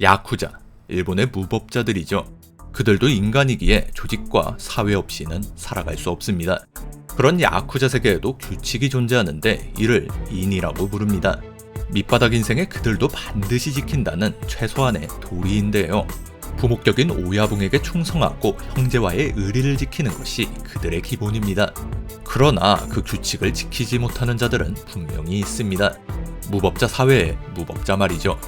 야쿠자, 일본의 무법자들이죠. 그들도 인간이기에 조직과 사회 없이는 살아갈 수 없습니다. 그런 야쿠자 세계에도 규칙이 존재하는데 이를 인이라고 부릅니다. 밑바닥 인생에 그들도 반드시 지킨다는 최소한의 도리인데요. 부목격인 오야붕에게 충성하고 형제와의 의리를 지키는 것이 그들의 기본입니다. 그러나 그 규칙을 지키지 못하는 자들은 분명히 있습니다. 무법자 사회의 무법자 말이죠.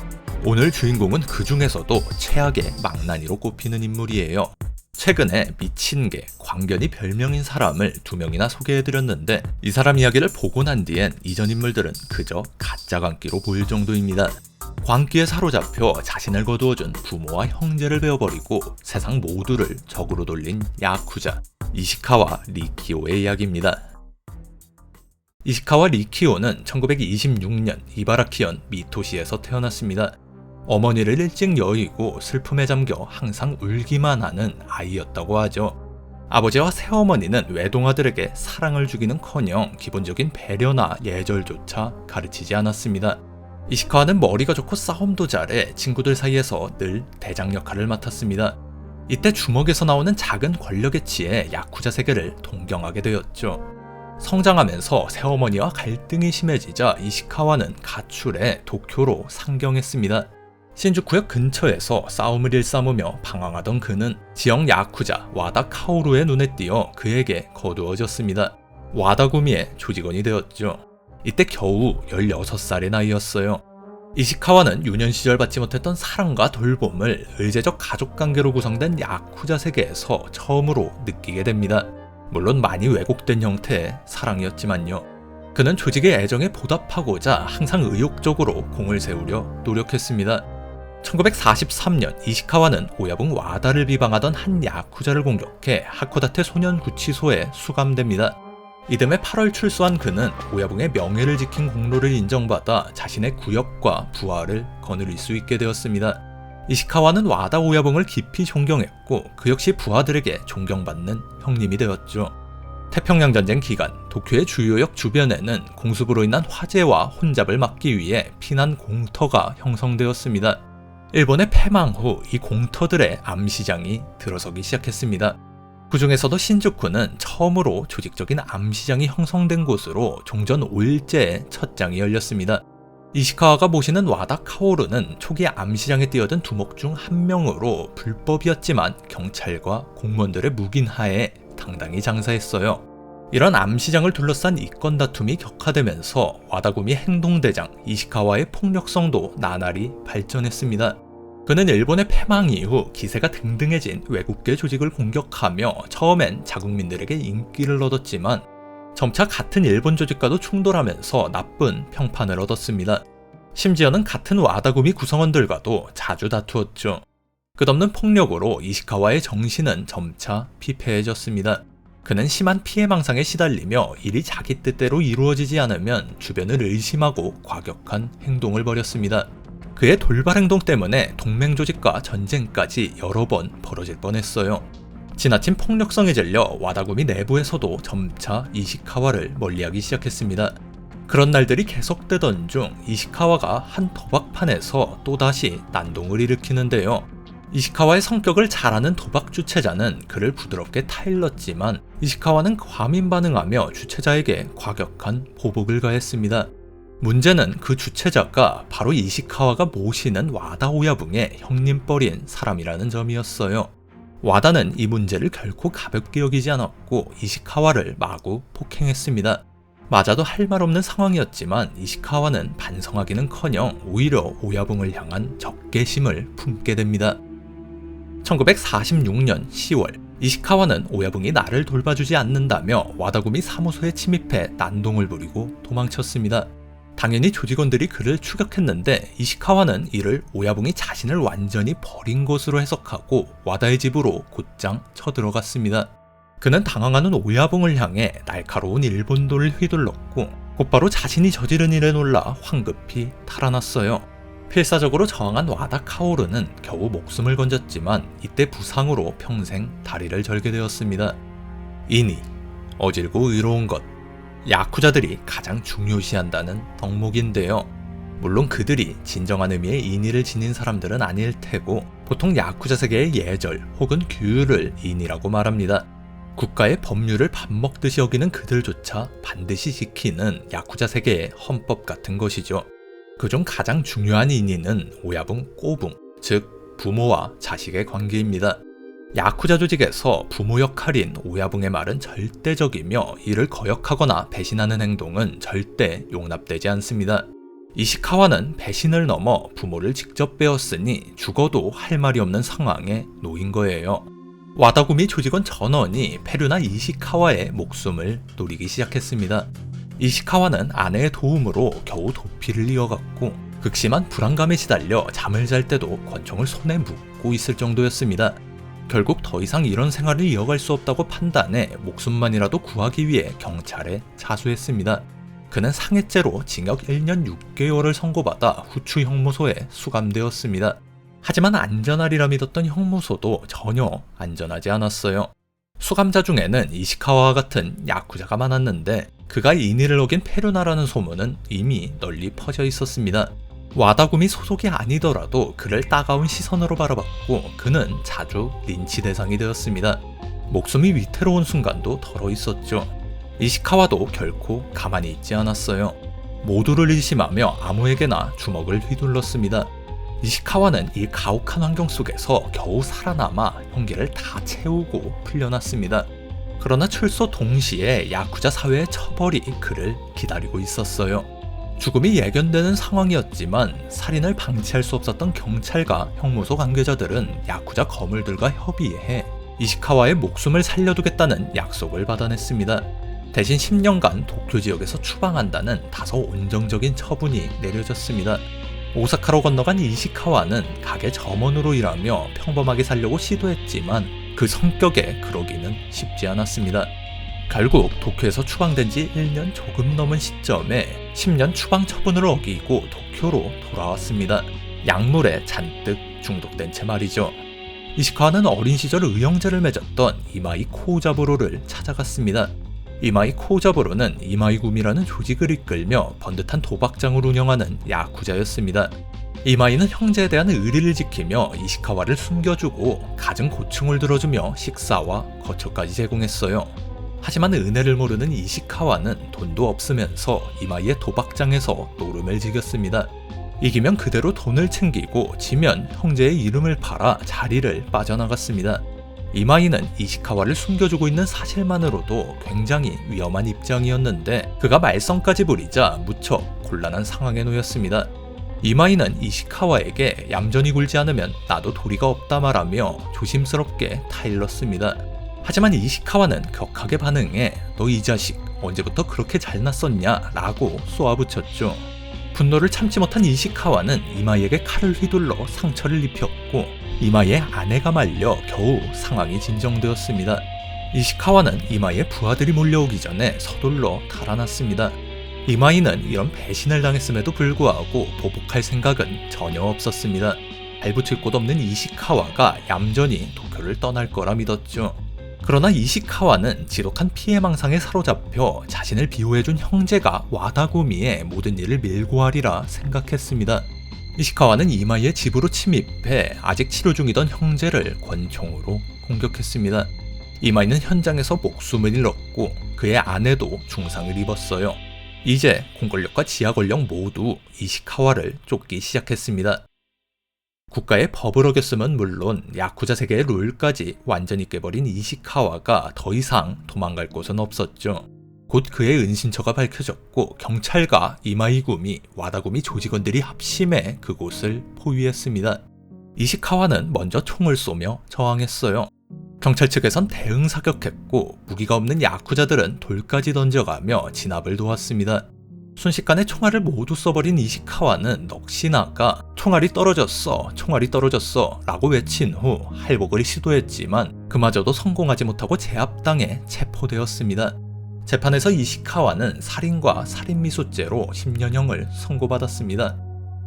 오늘 주인공은 그 중에서도 최악의 망나니로 꼽히는 인물이에요. 최근에 미친개, 광견이 별명인 사람을 2명이나 소개해드렸는데 이 사람 이야기를 보고 난 뒤엔 이전 인물들은 그저 가짜 광기로 보일 정도입니다. 광기에 사로잡혀 자신을 거두어준 부모와 형제를 베어버리고 세상 모두를 적으로 돌린 야쿠자, 이시카와 리키오의 이야기입니다. 이시카와 리키오는 1926년 이바라키현 미토시에서 태어났습니다. 어머니를 일찍 여의고 슬픔에 잠겨 항상 울기만 하는 아이였다고 하죠. 아버지와 새어머니는 외동아들에게 사랑을 주기는커녕 기본적인 배려나 예절조차 가르치지 않았습니다. 이시카와는 머리가 좋고 싸움도 잘해 친구들 사이에서 늘 대장 역할을 맡았습니다. 이때 주먹에서 나오는 작은 권력에 취해 야쿠자 세계를 동경하게 되었죠. 성장하면서 새어머니와 갈등이 심해지자 이시카와는 가출해 도쿄로 상경했습니다. 신주쿠역 근처에서 싸움을 일삼으며 방황하던 그는 지역 야쿠자 와다 카오루의 눈에 띄어 그에게 거두어졌습니다. 와다구미의 조직원이 되었죠. 이때 겨우 16살의 나이였어요. 이시카와는 유년 시절 받지 못했던 사랑과 돌봄을 의제적 가족관계로 구성된 야쿠자 세계에서 처음으로 느끼게 됩니다. 물론 많이 왜곡된 형태의 사랑이었지만요. 그는 조직의 애정에 보답하고자 항상 의욕적으로 공을 세우려 노력했습니다. 1943년 이시카와는 오야붕 와다를 비방하던 한 야쿠자를 공격해 하코다테 소년구치소에 수감됩니다. 이듬해 8월 출소한 그는 오야붕의 명예를 지킨 공로를 인정받아 자신의 구역과 부하를 거느릴 수 있게 되었습니다. 이시카와는 와다 오야붕을 깊이 존경했고 그 역시 부하들에게 존경받는 형님이 되었죠. 태평양 전쟁 기간 도쿄의 주요역 주변에는 공습으로 인한 화재와 혼잡을 막기 위해 피난 공터가 형성되었습니다. 일본의 패망 후 이 공터들의 암시장이 들어서기 시작했습니다. 그 중에서도 신주쿠는 처음으로 조직적인 암시장이 형성된 곳으로 종전 5일째의 첫 장이 열렸습니다. 이시카와가 모시는 와다 카오루는 초기 암시장에 뛰어든 두목 중 한 명으로 불법이었지만 경찰과 공무원들의 묵인하에 당당히 장사했어요. 이런 암시장을 둘러싼 이권 다툼이 격화되면서 와다구미 행동대장 이시카와의 폭력성도 나날이 발전했습니다. 그는 일본의 패망 이후 기세가 등등해진 외국계 조직을 공격하며 처음엔 자국민들에게 인기를 얻었지만 점차 같은 일본 조직과도 충돌하면서 나쁜 평판을 얻었습니다. 심지어는 같은 와다구미 구성원들과도 자주 다투었죠. 끝없는 폭력으로 이시카와의 정신은 점차 피폐해졌습니다. 그는 심한 피해망상에 시달리며 일이 자기 뜻대로 이루어지지 않으면 주변을 의심하고 과격한 행동을 벌였습니다. 그의 돌발 행동 때문에 동맹 조직과 전쟁까지 여러 번 벌어질 뻔했어요. 지나친 폭력성에 질려 와다구미 내부에서도 점차 이시카와를 멀리하기 시작했습니다. 그런 날들이 계속되던 중 이시카와가 한 도박판에서 또다시 난동을 일으키는데요. 이시카와의 성격을 잘 아는 도박 주최자는 그를 부드럽게 타일렀지만 이시카와는 과민 반응하며 주최자에게 과격한 보복을 가했습니다. 문제는 그 주최자가 바로 이시카와가 모시는 와다 오야붕의 형님뻘인 사람이라는 점이었어요. 와다는 이 문제를 결코 가볍게 여기지 않았고 이시카와를 마구 폭행했습니다. 맞아도 할 말 없는 상황이었지만 이시카와는 반성하기는커녕 오히려 오야붕을 향한 적개심을 품게 됩니다. 1946년 10월 이시카와는 오야붕이 나를 돌봐주지 않는다며 와다구미 사무소에 침입해 난동을 부리고 도망쳤습니다. 당연히 조직원들이 그를 추격했는데 이시카와는 이를 오야붕이 자신을 완전히 버린 것으로 해석하고 와다의 집으로 곧장 쳐들어갔습니다. 그는 당황하는 오야붕을 향해 날카로운 일본도를 휘둘렀고 곧바로 자신이 저지른 일에 놀라 황급히 탈환했어요. 필사적으로 저항한 와다 카오루는 겨우 목숨을 건졌지만 이때 부상으로 평생 다리를 절게 되었습니다. 이니 어질고 의로운 것, 야쿠자들이 가장 중요시한다는 덕목인데요. 물론 그들이 진정한 의미의 인의를 지닌 사람들은 아닐 테고 보통 야쿠자 세계의 예절 혹은 규율을 인의라고 말합니다. 국가의 법률을 밥 먹듯이 여기는 그들조차 반드시 지키는 야쿠자 세계의 헌법 같은 것이죠. 그중 가장 중요한 인의는 오야붕, 꼬붕, 즉 부모와 자식의 관계입니다. 야쿠자 조직에서 부모 역할인 오야붕의 말은 절대적이며 이를 거역하거나 배신하는 행동은 절대 용납되지 않습니다. 이시카와는 배신을 넘어 부모를 직접 빼었으니 죽어도 할 말이 없는 상황에 놓인 거예요. 와다구미 조직원 전원이 페류나 이시카와의 목숨을 노리기 시작했습니다. 이시카와는 아내의 도움으로 겨우 도피를 이어갔고 극심한 불안감에 시달려 잠을 잘 때도 권총을 손에 묻고 있을 정도였습니다. 결국 더 이상 이런 생활을 이어갈 수 없다고 판단해 목숨만이라도 구하기 위해 경찰에 자수했습니다. 그는 상해죄로 징역 1년 6개월을 선고받아 후추 형무소에 수감되었습니다. 하지만 안전하리라 믿었던 형무소도 전혀 안전하지 않았어요. 수감자 중에는 이시카와와 같은 야쿠자가 많았는데 그가 인의를 어긴 페루나라는 소문은 이미 널리 퍼져 있었습니다. 와다구미 소속이 아니더라도 그를 따가운 시선으로 바라봤고 그는 자주 린치 대상이 되었습니다. 목숨이 위태로운 순간도 덜어 있었죠. 이시카와도 결코 가만히 있지 않았어요. 모두를 의심하며 아무에게나 주먹을 휘둘렀습니다. 이시카와는 이 가혹한 환경 속에서 겨우 살아남아 형기를 다 채우고 풀려났습니다. 그러나 출소 동시에 야쿠자 사회의 처벌이 그를 기다리고 있었어요. 죽음이 예견되는 상황이었지만 살인을 방치할 수 없었던 경찰과 형무소 관계자들은 야쿠자 거물들과 협의해 이시카와의 목숨을 살려두겠다는 약속을 받아냈습니다. 대신 10년간 도쿄 지역에서 추방한다는 다소 온정적인 처분이 내려졌습니다. 오사카로 건너간 이시카와는 가게 점원으로 일하며 평범하게 살려고 시도했지만 그 성격에 그러기는 쉽지 않았습니다. 결국 도쿄에서 추방된 지 1년 조금 넘은 시점에 10년 추방 처분을 어기고 도쿄로 돌아왔습니다. 약물에 잔뜩 중독된 채 말이죠. 이시카와는 어린 시절 의형제를 맺었던 이마이 코우자부로를 찾아갔습니다. 이마이 코우자부로는 이마이구미라는 조직을 이끌며 번듯한 도박장을 운영하는 야쿠자였습니다. 이마이는 형제에 대한 의리를 지키며 이시카와를 숨겨주고 갖은 고충을 들어주며 식사와 거처까지 제공했어요. 하지만 은혜를 모르는 이시카와는 돈도 없으면서 이마이의 도박장에서 노름을 즐겼습니다. 이기면 그대로 돈을 챙기고 지면 형제의 이름을 팔아 자리를 빠져나갔습니다. 이마이는 이시카와를 숨겨주고 있는 사실만으로도 굉장히 위험한 입장이었는데 그가 말썽까지 부리자 무척 곤란한 상황에 놓였습니다. 이마이는 이시카와에게 얌전히 굴지 않으면 나도 도리가 없다 말하며 조심스럽게 타일렀습니다. 하지만 이시카와는 격하게 반응해 너 이 자식 언제부터 그렇게 잘났었냐 라고 쏘아붙였죠. 분노를 참지 못한 이시카와는 이마이에게 칼을 휘둘러 상처를 입혔고 이마이의 아내가 말려 겨우 상황이 진정되었습니다. 이시카와는 이마이의 부하들이 몰려오기 전에 서둘러 달아났습니다. 이마이는 이런 배신을 당했음에도 불구하고 보복할 생각은 전혀 없었습니다. 발붙일 곳 없는 이시카와가 얌전히 도쿄를 떠날 거라 믿었죠. 그러나 이시카와는 지독한 피해망상에 사로잡혀 자신을 비호해준 형제가 와다구미에 모든 일을 밀고 하리라 생각했습니다. 이시카와는 이마이의 집으로 침입해 아직 치료 중이던 형제를 권총으로 공격했습니다. 이마이는 현장에서 목숨을 잃었고 그의 아내도 중상을 입었어요. 이제 공권력과 지하권력 모두 이시카와를 쫓기 시작했습니다. 국가의 법을 어겼으면 물론 야쿠자 세계의 룰까지 완전히 깨버린 이시카와가 더 이상 도망갈 곳은 없었죠. 곧 그의 은신처가 밝혀졌고 경찰과 이마이구미, 와다구미 조직원들이 합심해 그곳을 포위했습니다. 이시카와는 먼저 총을 쏘며 저항했어요. 경찰 측에선 대응 사격했고 무기가 없는 야쿠자들은 돌까지 던져가며 진압을 도왔습니다. 순식간에 총알을 모두 써버린 이시카와는 넋이 나가 총알이 떨어졌어 라고 외친 후 할복을 시도했지만 그마저도 성공하지 못하고 제압당해 체포되었습니다. 재판에서 이시카와는 살인과 살인미수죄로 10년형을 선고받았습니다.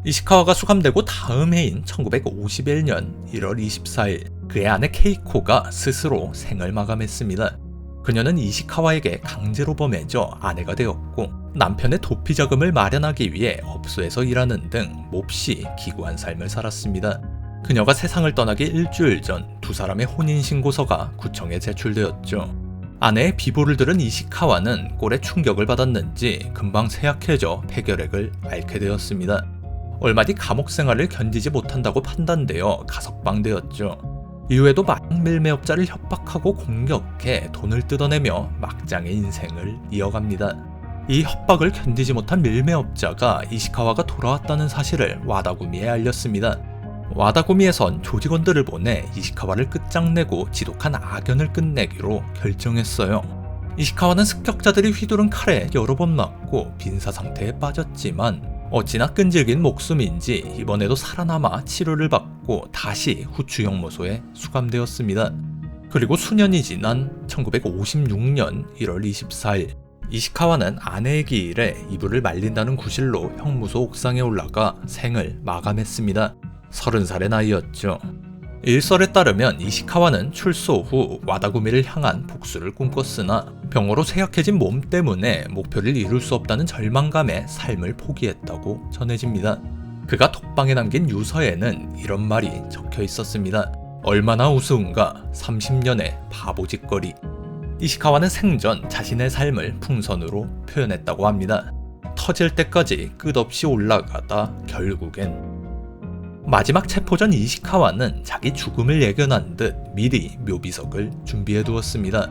이시카와가 수감되고 다음 해인 1951년 1월 24일 그의 아내 케이코가 스스로 생을 마감했습니다. 그녀는 이시카와에게 강제로 범해져 아내가 되었고 남편의 도피 자금을 마련하기 위해 업소에서 일하는 등 몹시 기구한 삶을 살았습니다. 그녀가 세상을 떠나기 일주일 전 두 사람의 혼인신고서가 구청에 제출되었죠. 아내의 비보를 들은 이시카와는 꼴에 충격을 받았는지 금방 쇠약해져 폐결핵을 앓게 되었습니다. 얼마 뒤 감옥 생활을 견디지 못한다고 판단되어 가석방되었죠. 이후에도 마약 밀매업자를 협박하고 공격해 돈을 뜯어내며 막장의 인생을 이어갑니다. 이 협박을 견디지 못한 밀매업자가 이시카와가 돌아왔다는 사실을 와다구미에 알렸습니다. 와다구미에선 조직원들을 보내 이시카와를 끝장내고 지독한 악연을 끝내기로 결정했어요. 이시카와는 습격자들이 휘두른 칼에 여러 번 맞고 빈사 상태에 빠졌지만 어찌나 끈질긴 목숨인지 이번에도 살아남아 치료를 받고 다시 후추 형무소에 수감되었습니다. 그리고 수년이 지난 1956년 1월 24일 이시카와는 아내의 기일에 이불을 말린다는 구실로 형무소 옥상에 올라가 생을 마감했습니다. 30살의 나이였죠. 일설에 따르면 이시카와는 출소 후 와다구미를 향한 복수를 꿈꿨으나 병으로 쇠약해진 몸 때문에 목표를 이룰 수 없다는 절망감에 삶을 포기했다고 전해집니다. 그가 톡방에 남긴 유서에는 이런 말이 적혀 있었습니다. 얼마나 우스운가 30년의 바보짓거리. 이시카와는 생전 자신의 삶을 풍선으로 표현했다고 합니다. 터질 때까지 끝없이 올라가다 결국엔 마지막 체포 전 이시카와는 자기 죽음을 예견한 듯 미리 묘비석을 준비해 두었습니다.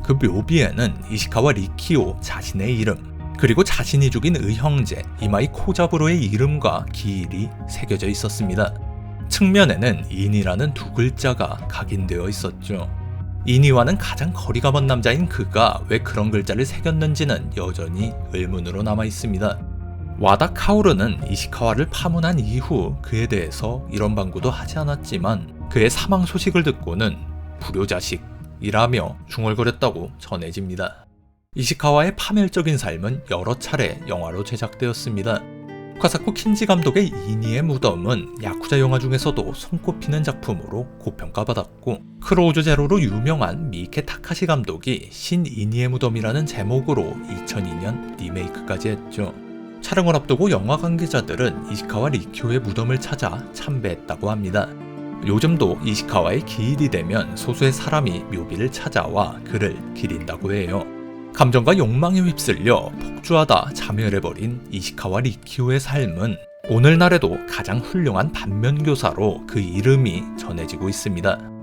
그 묘비에는 이시카와 리키오 자신의 이름, 그리고 자신이 죽인 의형제 이마이 코자부로의 이름과 기일이 새겨져 있었습니다. 측면에는 인이라는 두 글자가 각인되어 있었죠. 인이와는 가장 거리가 먼 남자인 그가 왜 그런 글자를 새겼는지는 여전히 의문으로 남아 있습니다. 와다 카오르는 이시카와를 파문한 이후 그에 대해서 이런 방구도 하지 않았지만 그의 사망 소식을 듣고는 불효자식이라며 중얼거렸다고 전해집니다. 이시카와의 파멸적인 삶은 여러 차례 영화로 제작되었습니다. 오카사쿠 킨지 감독의 이니의 무덤은 야쿠자 영화 중에서도 손꼽히는 작품으로 고평가받았고 크로우즈 제로로 유명한 미케 타카시 감독이 신 이니의 무덤이라는 제목으로 2002년 리메이크까지 했죠. 촬영을 앞두고 영화 관계자들은 이시카와 리키오의 무덤을 찾아 참배했다고 합니다. 요즘도 이시카와의 기일이 되면 소수의 사람이 묘비를 찾아와 그를 기린다고 해요. 감정과 욕망에 휩쓸려 폭주하다 자멸해버린 이시카와 리키오의 삶은 오늘날에도 가장 훌륭한 반면교사로 그 이름이 전해지고 있습니다.